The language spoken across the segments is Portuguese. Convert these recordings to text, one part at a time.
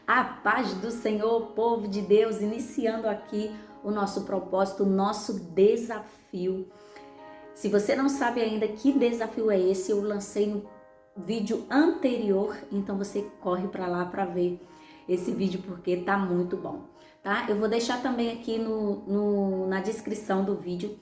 A paz do Senhor, povo de Deus, iniciando aqui o nosso propósito, o nosso desafio. Se você não sabe ainda que desafio é esse, eu lancei no vídeo anterior, então você corre para lá para ver esse vídeo porque tá muito bom, tá? Eu vou deixar também aqui na descrição do vídeo,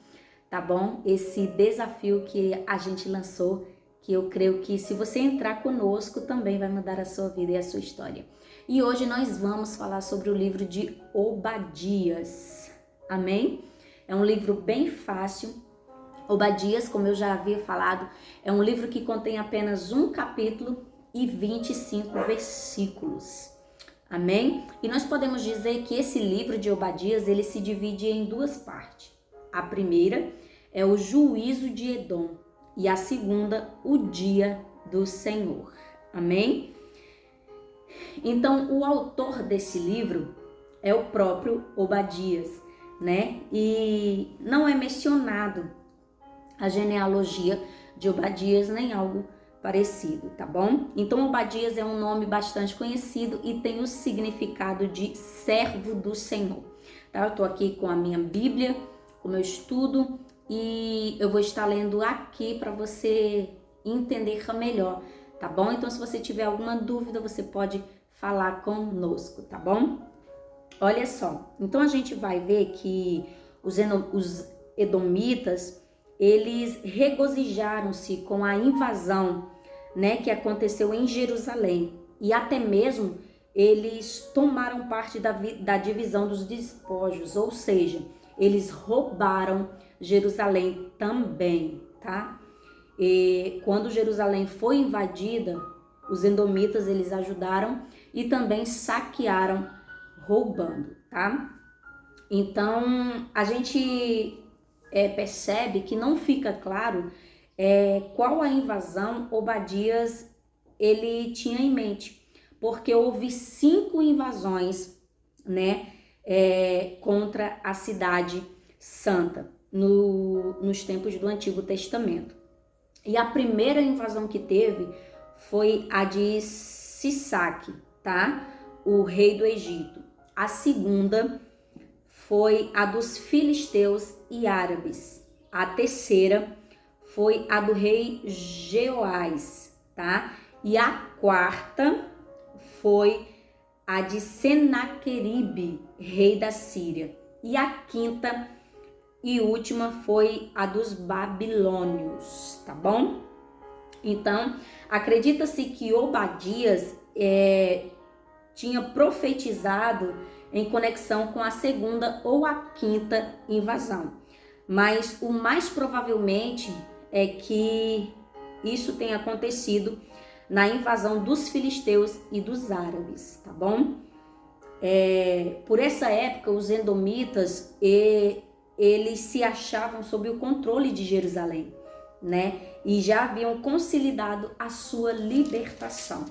tá bom? Esse desafio que a gente lançou, que eu creio que se você entrar conosco também vai mudar a sua vida e a sua história. E hoje nós vamos falar sobre o livro de Obadias, amém? É um livro bem fácil. Obadias, como eu já havia falado, é um livro que contém apenas um capítulo e 25 versículos, amém? E nós podemos dizer que esse livro de Obadias, ele se divide em duas partes. A primeira é o juízo de Edom e a segunda, o dia do Senhor, amém? Então, o autor desse livro é o próprio Obadias, né? E não é mencionado a genealogia de Obadias nem algo parecido, tá bom? Então, Obadias é um nome bastante conhecido e tem o significado de servo do Senhor, tá? Eu tô aqui com a minha Bíblia, com o meu estudo e eu vou estar lendo aqui para você entender melhor, tá bom? Então, se você tiver alguma dúvida, você pode falar conosco, tá bom? Olha só, então a gente vai ver que os edomitas, eles regozijaram-se com a invasão, né, que aconteceu em Jerusalém, e até mesmo eles tomaram parte da divisão dos despojos, ou seja, eles roubaram Jerusalém também, tá? E quando Jerusalém foi invadida, os edomitas, eles ajudaram e também saquearam, roubando, tá? Então, a gente percebe que não fica claro qual a invasão Obadias ele tinha em mente, porque houve 5 invasões, né, contra a cidade santa nos tempos do Antigo Testamento. E a primeira invasão que teve foi a de Sisaque, tá? O rei do Egito. A segunda foi a dos filisteus e árabes. A terceira foi a do rei Jeoás, tá? E a quarta foi a de Senaqueribe, rei da Síria. E a quinta e última foi a dos babilônios, tá bom? Então, acredita-se que Obadias tinha profetizado em conexão com a segunda ou a quinta invasão. Mas o mais provavelmente é que isso tenha acontecido na invasão dos filisteus e dos árabes, tá bom? Por essa época, os edomitas, eles se achavam sob o controle de Jerusalém, né? E já haviam consolidado a sua libertação.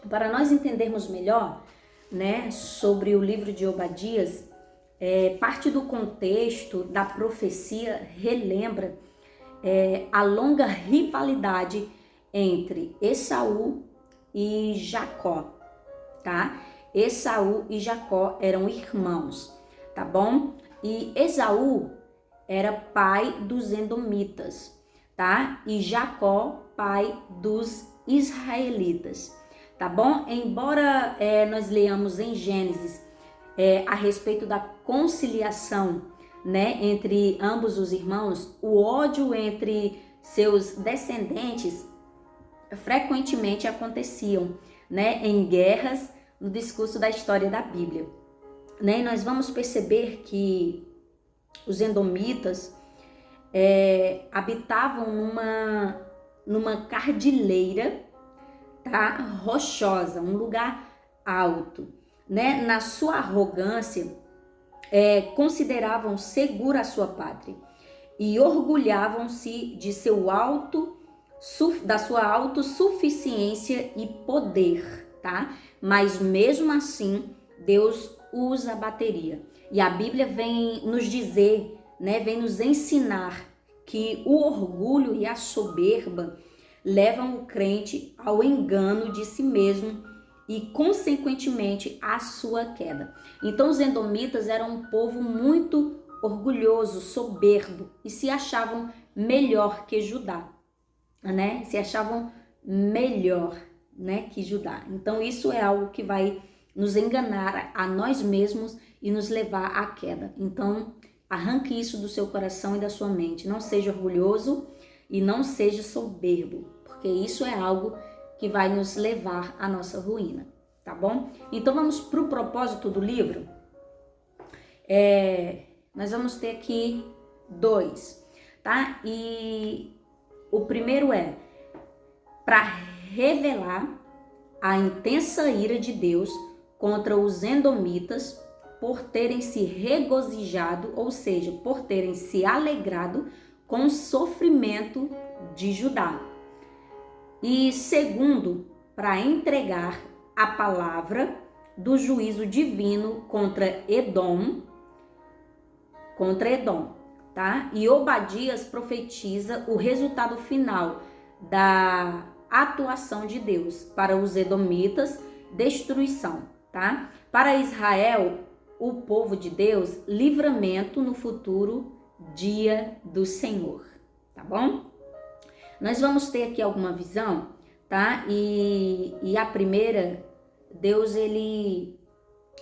Para nós entendermos melhor, né, sobre o livro de Obadias, parte do contexto da profecia relembra a longa rivalidade entre Esaú e Jacó, tá? Esaú e Jacó eram irmãos, tá bom? E Esaú era pai dos edomitas, tá? E Jacó, pai dos israelitas, tá bom? Embora nós leamos em Gênesis a respeito da conciliação, né, entre ambos os irmãos, o ódio entre seus descendentes frequentemente aconteciam, né, em guerras no discurso da história da Bíblia, né? E nós vamos perceber que os edomitas habitavam numa cordilheira, tá? Rochosa, um lugar alto, né? Na sua arrogância, consideravam segura a sua pátria e orgulhavam-se de da sua autossuficiência e poder, tá? Mas mesmo assim, Deus os abateria. E a Bíblia vem nos dizer, né, vem nos ensinar que o orgulho e a soberba levam o crente ao engano de si mesmo e, consequentemente, a sua queda. Então, os edomitas eram um povo muito orgulhoso, soberbo e se achavam melhor que Judá, né? Se achavam melhor, né, que Judá. Então, isso é algo que vai nos enganar a nós mesmos e nos levar à queda. Então, arranque isso do seu coração e da sua mente. Não seja orgulhoso e não seja soberbo, porque isso é algo que vai nos levar à nossa ruína, tá bom? Então vamos para o propósito do livro. Nós vamos ter aqui 2, tá? E o primeiro é para revelar a intensa ira de Deus contra os edomitas por terem se regozijado, ou seja, por terem se alegrado com o sofrimento de Judá. E segundo, para entregar a palavra do juízo divino contra Edom, tá? E Obadias profetiza o resultado final da atuação de Deus para os edomitas, destruição, tá? Para Israel, o povo de Deus, livramento no futuro dia do Senhor, tá bom? Nós vamos ter aqui alguma visão, tá? E a primeira, Deus ele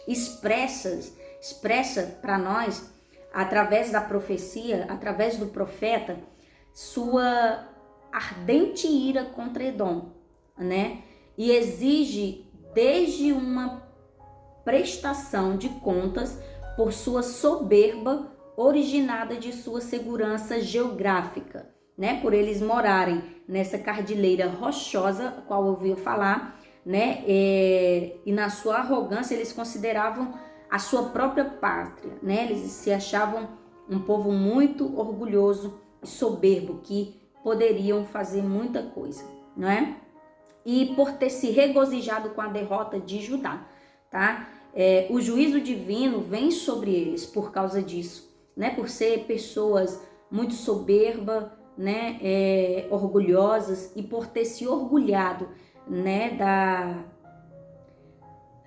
expressa para nós, através da profecia, através do profeta, sua ardente ira contra Edom, né? E exige desde uma prestação de contas por sua soberba originada de sua segurança geográfica, né? Por eles morarem nessa cordilheira rochosa, a qual eu ouvi falar, né? E na sua arrogância eles consideravam a sua própria pátria, né? Eles se achavam um povo muito orgulhoso e soberbo, que poderiam fazer muita coisa, não é? E por ter se regozijado com a derrota de Judá, tá? O juízo divino vem sobre eles por causa disso, né? Por ser pessoas muito soberbas, né? Orgulhosas, e por ter se orgulhado, né?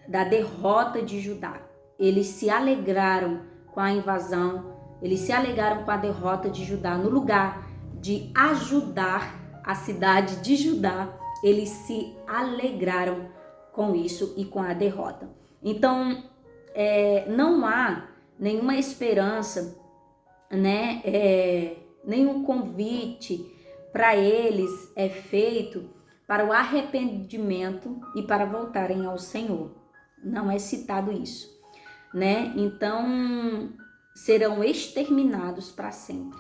Da derrota de Judá. Eles se alegraram com a invasão, eles se alegraram com a derrota de Judá. No lugar de ajudar a cidade de Judá, eles se alegraram com isso e com a derrota. Então, não há nenhuma esperança, né? Nenhum convite para eles é feito para o arrependimento e para voltarem ao Senhor. Não é citado isso, né? Então, serão exterminados para sempre.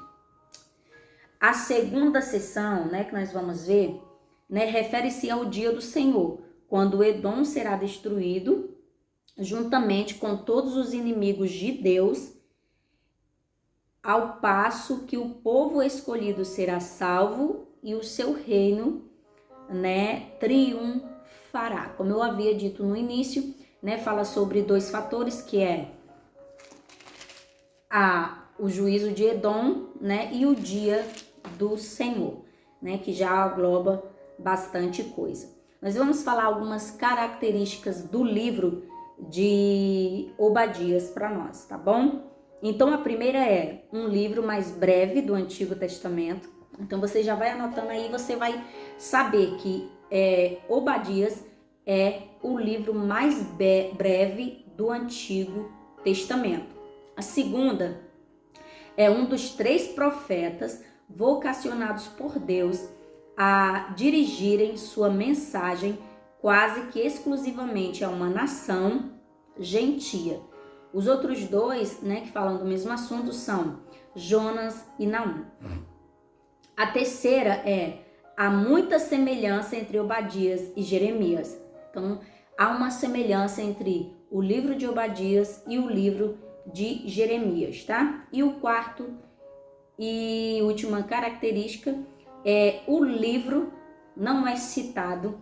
A segunda sessão, né, que nós vamos ver, né, refere-se ao dia do Senhor, quando Edom será destruído, juntamente com todos os inimigos de Deus, ao passo que o povo escolhido será salvo e o seu reino, né, triunfará. Como eu havia dito no início, né, fala sobre 2 fatores, que é o juízo de Edom, né, e o dia do Senhor, né, que já engloba bastante coisa. Nós vamos falar algumas características do livro de Obadias para nós, tá bom? Então a primeira é um livro mais breve do Antigo Testamento. Então você já vai anotando aí, você vai saber que Obadias é o livro mais breve do Antigo Testamento. A segunda é um dos 3 profetas vocacionados por Deus a dirigirem sua mensagem quase que exclusivamente a uma nação gentia. Os outros 2, né, que falam do mesmo assunto são Jonas e Naum. A terceira há muita semelhança entre Obadias e Jeremias. Então, há uma semelhança entre o livro de Obadias e o livro de Jeremias, tá? E o quarto e última característica é o livro não é citado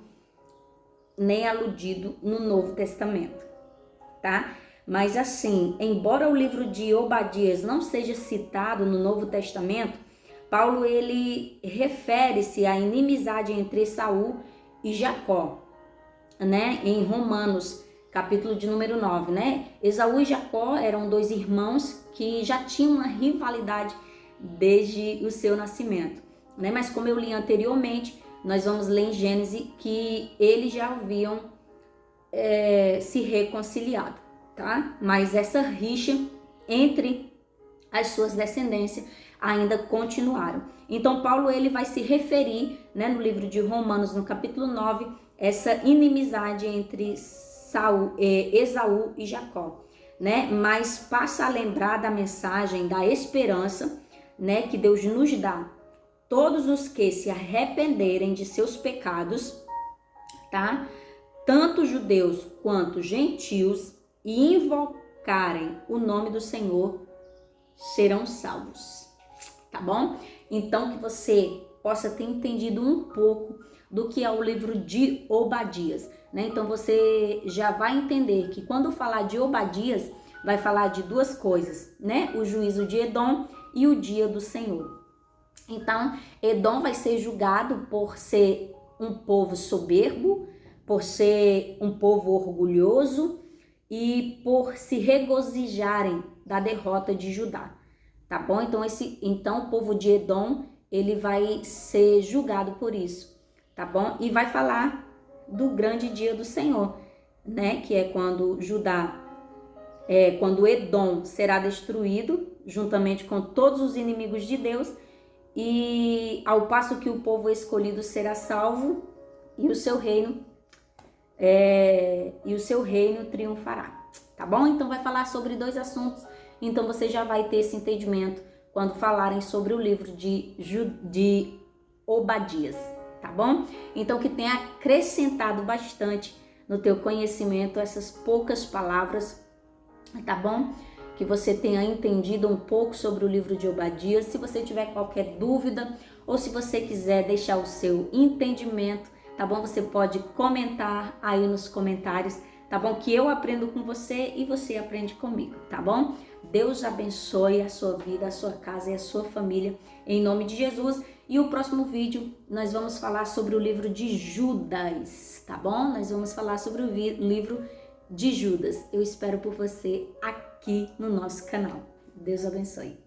nem aludido no Novo Testamento, tá? Mas assim, embora o livro de Obadias não seja citado no Novo Testamento, Paulo ele refere-se à inimizade entre Saul e Jacó. né, em Romanos, capítulo de número 9, né? Esaú e Jacó eram dois irmãos que já tinham uma rivalidade desde o seu nascimento, né? Mas como eu li anteriormente, nós vamos ler em Gênesis que eles já haviam se reconciliado, tá? Mas essa rixa entre as suas descendências ainda continuaram. Então Paulo ele vai se referir, né, no livro de Romanos, no capítulo 9, essa inimizade entre Esaú e Jacó, né? Mas passa a lembrar da mensagem da esperança, né, que Deus nos dá. Todos os que se arrependerem de seus pecados, tá? Tanto judeus quanto gentios, e invocarem o nome do Senhor, serão salvos, tá bom? Então que você possa ter entendido um pouco do que é o livro de Obadias, né? Então você já vai entender que quando falar de Obadias, vai falar de duas coisas, né? O juízo de Edom e o dia do Senhor. Então, Edom vai ser julgado por ser um povo soberbo, por ser um povo orgulhoso e por se regozijarem da derrota de Judá, tá bom? Então o povo de Edom, ele vai ser julgado por isso, tá bom? E vai falar do grande dia do Senhor, né? Que é quando quando Edom será destruído, juntamente com todos os inimigos de Deus, e ao passo que o povo escolhido será salvo e o seu reino triunfará, tá bom? Então vai falar sobre dois assuntos, então você já vai ter esse entendimento quando falarem sobre o livro de Obadias, tá bom? Então que tenha acrescentado bastante no teu conhecimento essas poucas palavras, tá bom? Que você tenha entendido um pouco sobre o livro de Obadias. Se você tiver qualquer dúvida ou se você quiser deixar o seu entendimento, tá bom? Você pode comentar aí nos comentários, tá bom? Que eu aprendo com você e você aprende comigo, tá bom? Deus abençoe a sua vida, a sua casa e a sua família, em nome de Jesus. E o próximo vídeo nós vamos falar sobre o livro de Judas, tá bom? Nós vamos falar sobre o livro de Judas. Eu espero por você aqui no nosso canal. Deus abençoe.